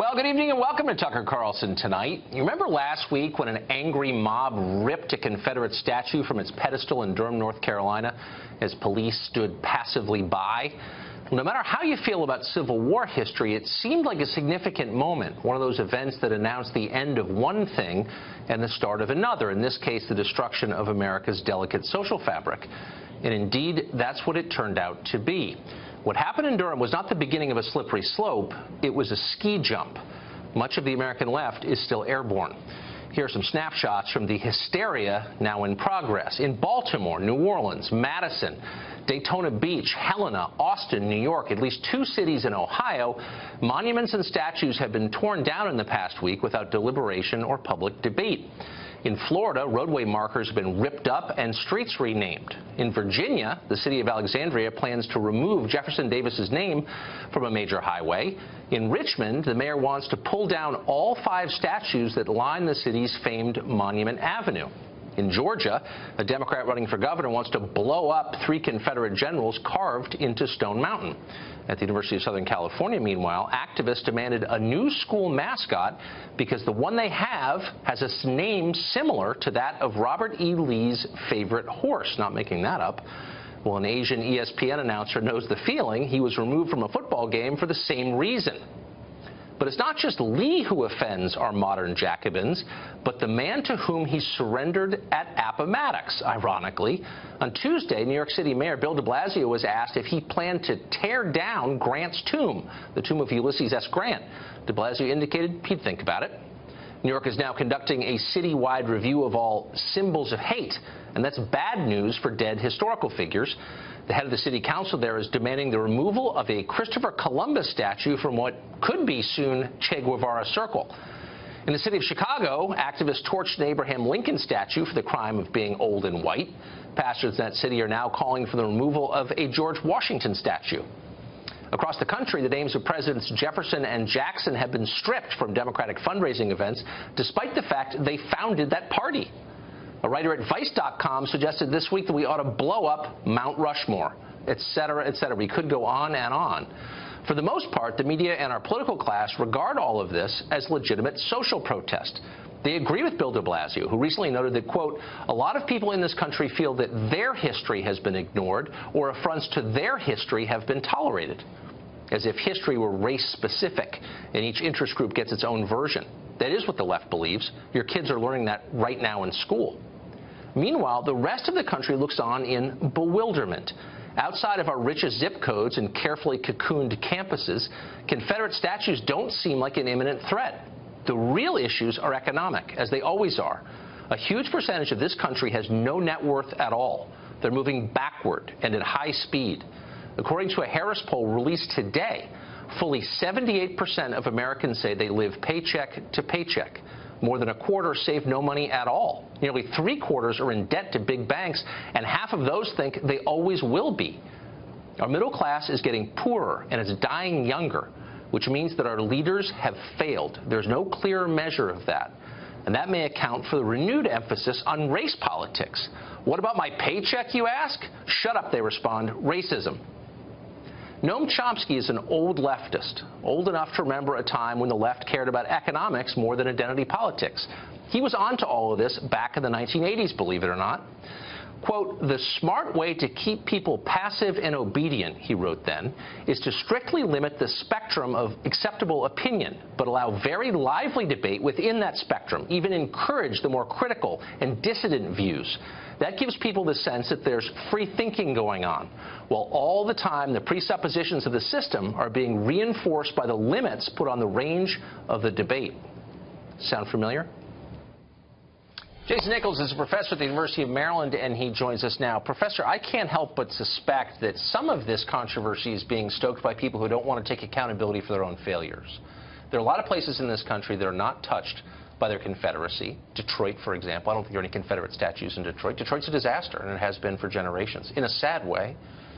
Well, good evening and welcome to Tucker Carlson Tonight. You remember last week when an angry mob ripped a Confederate statue from its pedestal in Durham, North Carolina, as police stood passively by? No matter how you feel about Civil War history, it seemed like a significant moment, one of those events that announced the end of one thing and the start of another, in this case, the destruction of America's delicate social fabric. And indeed, that's what it turned out to be. What happened in Durham was not the beginning of a slippery slope, it was a ski jump. Much of the American left is still airborne. Here are some snapshots from the hysteria now in progress. In Baltimore, New Orleans, Madison, Daytona Beach, Helena, Austin, New York, at least 2 cities in Ohio, monuments and statues have been torn down in the past week without deliberation or public debate. In Florida, roadway markers have been ripped up and streets renamed. In Virginia, the city of Alexandria plans to remove Jefferson Davis's name from a major highway. In Richmond, the mayor wants to pull down all 5 statues that line the city's famed Monument Avenue. In Georgia, a Democrat running for governor wants to blow up 3 Confederate generals carved into Stone Mountain. At the University of Southern California, meanwhile, activists demanded a new school mascot because the one they have has a name similar to that of Robert E. Lee's favorite horse. Not making that up. Well, an Asian ESPN announcer knows the feeling. He was removed from a football game for the same reason. But it's not just Lee who offends our modern Jacobins, but the man to whom he surrendered at Appomattox, ironically. On Tuesday, New York City Mayor Bill de Blasio was asked if he planned to tear down Grant's tomb, the tomb of Ulysses S. Grant. De Blasio indicated he'd think about it. New York is now conducting a citywide review of all symbols of hate, and that's bad news for dead historical figures. The head of the city council there is demanding the removal of a Christopher Columbus statue from what could be soon Che Guevara Circle. In the city of Chicago, activists torched an Abraham Lincoln statue for the crime of being old and white. Pastors in that city are now calling for the removal of a George Washington statue. Across the country, the names of Presidents Jefferson and Jackson have been stripped from Democratic fundraising events, despite the fact they founded that party. A writer at Vice.com suggested this week that we ought to blow up Mount Rushmore, etc., etc. We could go on and on. For the most part, the media and our political class regard all of this as legitimate social protest. They agree with Bill de Blasio, who recently noted that, quote, a lot of people in this country feel that their history has been ignored or affronts to their history have been tolerated, as if history were race-specific and each interest group gets its own version. That is what the left believes. Your kids are learning that right now in school. Meanwhile, the rest of the country looks on in bewilderment. Outside of our richest zip codes and carefully cocooned campuses, Confederate statues don't seem like an imminent threat. The real issues are economic, as they always are. A huge percentage of this country has no net worth at all. They're moving backward and at high speed. According to a Harris poll released today, fully 78% of Americans say they live paycheck to paycheck. More than a quarter save no money at all. Nearly 3/4 are in debt to big banks, and half of those think they always will be. Our middle class is getting poorer and is dying younger, which means that our leaders have failed. There's no clear measure of that. And that may account for the renewed emphasis on race politics. What about my paycheck, you ask? Shut up, they respond. Racism. Noam Chomsky is an old leftist, old enough to remember a time when the left cared about economics more than identity politics. He was onto all of this back in the 1980s, believe it or not. Quote, the smart way to keep people passive and obedient, he wrote then, is to strictly limit the spectrum of acceptable opinion, but allow very lively debate within that spectrum, even encourage the more critical and dissident views. That gives people the sense that there's free thinking going on, while all the time the presuppositions of the system are being reinforced by the limits put on the range of the debate. Sound familiar? Jason Nichols is a professor at the University of Maryland, and he joins us now. Professor, I can't help but suspect that some of this controversy is being stoked by people who don't want to take accountability for their own failures. There are a lot of places in this country that are not touched by their Confederacy. Detroit, for example. I don't think there are any Confederate statues in Detroit. Detroit's a disaster, and it has been for generations. In a sad way,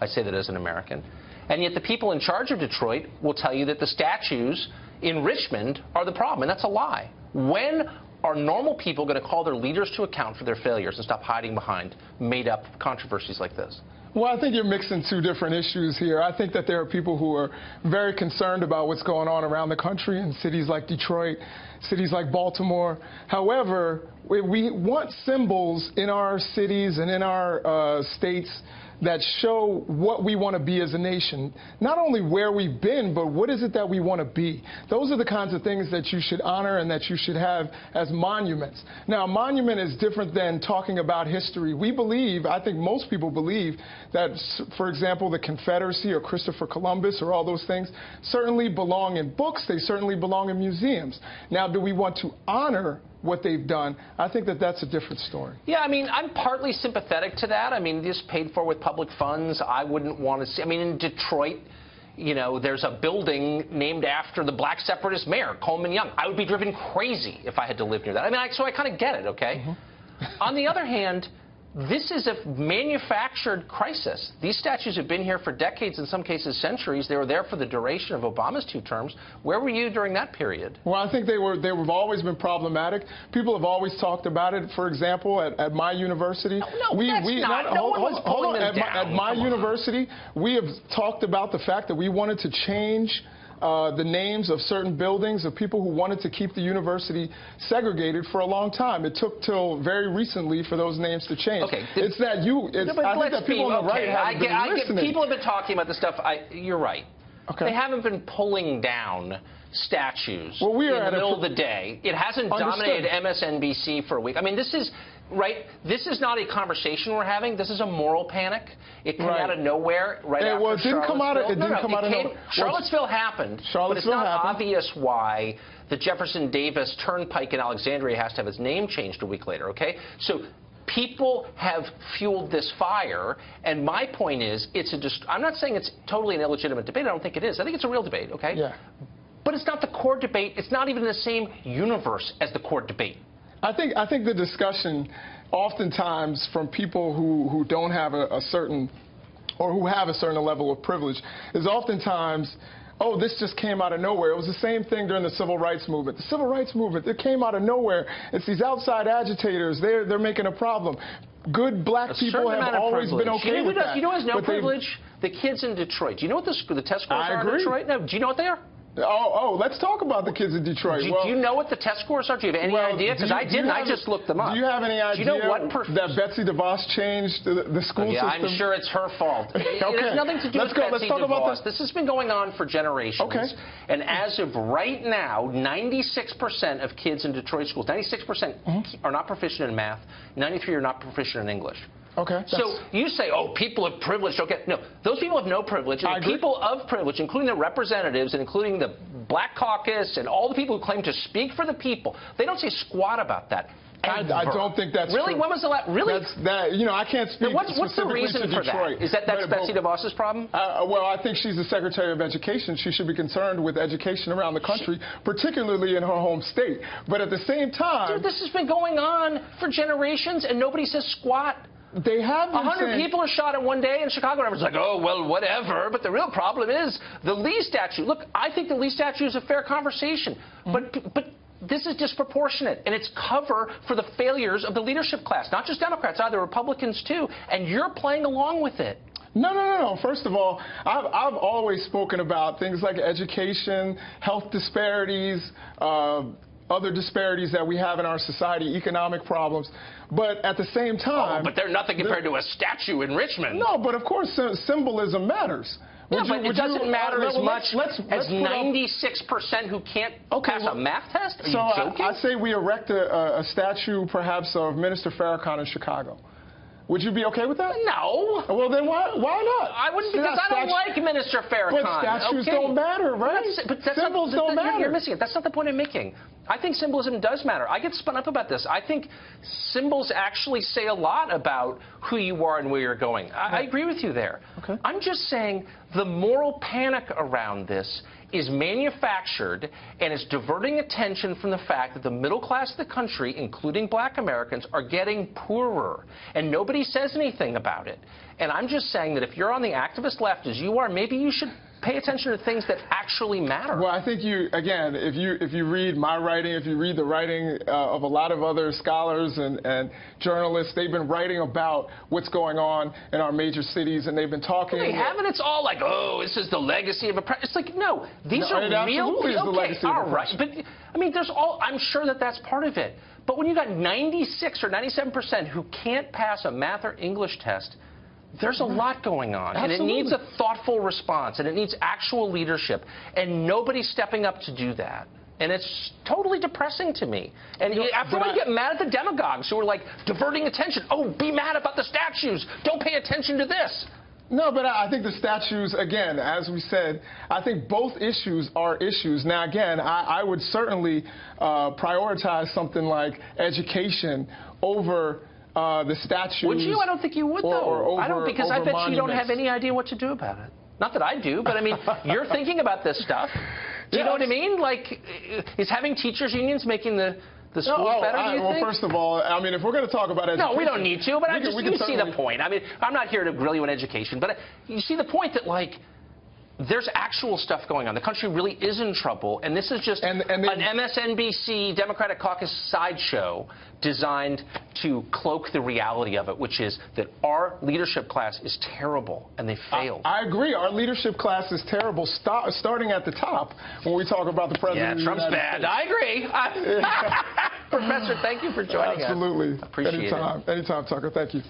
I say that as an American. And yet the people in charge of Detroit will tell you that the statues in Richmond are the problem, and that's a lie. When are normal people going to call their leaders to account for their failures and stop hiding behind made-up controversies like this? Well, I think you're mixing two different issues here. I think that there are people who are very concerned about what's going on around the country in cities like Detroit, cities like Baltimore. However, we want symbols in our cities and in our states that show what we want to be as a nation. Not only where we've been, but what is it that we want to be. Those are the kinds of things that you should honor and that you should have as monuments. Now, a monument is different than talking about history. We believe, I think most people believe, that, for example, the Confederacy or Christopher Columbus or all those things certainly belong in books. They certainly belong in museums. Now, do we want to honor what they've done? I think that that's a different story. Yeah, I mean, I'm partly sympathetic to that. I mean, this paid for with public funds. I wouldn't want to see. I mean, in Detroit, you know, there's a building named after the black separatist mayor, Coleman Young. I would be driven crazy if I had to live near that. I mean, so I kind of get it, okay? On the other hand, this is a manufactured crisis. These statues have been here for decades, in some cases centuries. They were there for the duration of Obama's 2 terms. Where were you during that period? Well, I think they've always been problematic. People have always talked about it. For example, at my university, no one was pulling them down. At my university, we have talked about the fact that we wanted to change the names of certain buildings of people who wanted to keep the university segregated for a long time. It took till very recently for those names to change. Okay, it's that you. It's, I think that people on the right haven't been listening. People have been talking about this stuff. You're right. Okay. They haven't been pulling down statues in the middle of the day. It hasn't dominated MSNBC for a week. I mean, this is This is not a conversation we're having. This is a moral panic. It came out of nowhere after well, it didn't come out of nowhere. Charlottesville happened, but it's not obvious why the Jefferson Davis Turnpike in Alexandria has to have its name changed a week later, okay? So people have fueled this fire, and my point is, I'm not saying it's totally an illegitimate debate. I don't think it is. I think it's a real debate, okay? Yeah. But it's not the core debate. It's not even in the same universe as the core debate. I think the discussion, oftentimes from people who don't have a certain, or who have a certain level of privilege, is oftentimes, oh, this just came out of nowhere. It was the same thing during the Civil Rights Movement. The Civil Rights Movement, it came out of nowhere. It's these outside agitators. They're making a problem. Good black people have always been okay with that. You know who has no privilege? The kids in Detroit. Do you know what the test scores are in Detroit? No. Do you know what they are? Oh, let's talk about the kids in Detroit. Do you know what the test scores are? Do you have any idea? Because I didn't. I just looked them up. Do you have any idea that Betsy DeVos changed the school system? I'm sure it's her fault. It has nothing to do with Betsy DeVos. This has been going on for generations. Okay. And as of right now, 96% of kids in Detroit schools, 96% are not proficient in math, 93% are not proficient in English. Okay. So you say, oh, people of privilege don't get... No, those people have no privilege. And the people of privilege, including the representatives and including the Black Caucus and all the people who claim to speak for the people, they don't say squat about that. I don't think that's really. True. when was the last? Really? I can't speak what's the reason to for Detroit. that? Is that's Betsy DeVos's problem? Well, I think she's the Secretary of Education. She should be concerned with education around the country, particularly in her home state. But at the same time... Dude, this has been going on for generations, and nobody says squat. They have 100 people are shot in one day in Chicago, and everyone's like, oh, well, whatever. But the real problem is the Lee statue. Look, I think the Lee statue is a fair conversation. But this is disproportionate, and it's cover for the failures of the leadership class, not just Democrats, either Republicans, too. And you're playing along with it. No. First of all, I've always spoken about things like education, health disparities, other disparities that we have in our society, economic problems. But at the same time... Oh, but they're nothing compared to a statue in Richmond. No, but of course symbolism matters. Yeah, but it doesn't matter as much as 96% who can't pass a math test? Are you joking? I say we erect a statue, perhaps, of Minister Farrakhan in Chicago. Would you be okay with that? No. Well, then why not? I wouldn't, because I don't like Minister Farrakhan. But statues don't matter, right? Symbols don't matter. You're missing it. That's not the point I'm making. I think symbolism does matter. I get spun up about this. I think symbols actually say a lot about who you are and where you're going. I agree with you there. Okay. I'm just saying the moral panic around this is manufactured and is diverting attention from the fact that the middle class of the country, including black Americans, are getting poorer. And nobody says anything about it. And I'm just saying that if you're on the activist left, as you are, maybe you should pay attention to things that actually matter. Well, I think again, if you read my writing, if you read the writing of a lot of other scholars and journalists, they've been writing about what's going on in our major cities, and they've been talking. They haven't. It's all like, oh, this is the legacy of oppression. It's like, no, these are real. Absolutely is the legacy of oppression. But I mean, I'm sure that that's part of it. But when you got 96 or 97% who can't pass a math or English test, there's a lot going on. Absolutely. And it needs a thoughtful response, and it needs actual leadership. And nobody's stepping up to do that. And it's totally depressing to me. And everyone get mad at the demagogues who are like diverting attention. Oh, be mad about the statues. Don't pay attention to this. No, but I think the statues, again, as we said, I think both issues are issues. Now, again, I would certainly prioritize something like education over the statues. Would you? I don't think you would, though. I don't, because I bet you don't have any idea what to do about it. Not that I do, but I mean, you're thinking about this stuff. Do you know what I mean? Like, is having teachers' unions making the schools better, do you think? Well, first of all, I mean, if we're going to talk about education... No, we don't need to, but you see the point. I mean, I'm not here to grill you on education, but you see the point that, like, there's actual stuff going on. The country really is in trouble, and this is just an MSNBC Democratic Caucus sideshow designed to cloak the reality of it, which is that our leadership class is terrible, and they failed. I agree. Our leadership class is terrible, starting at the top when we talk about the president. Yeah, Trump's bad. I agree. Professor, thank you for joining us. Absolutely. Appreciate it. Anytime, Tucker. Thank you.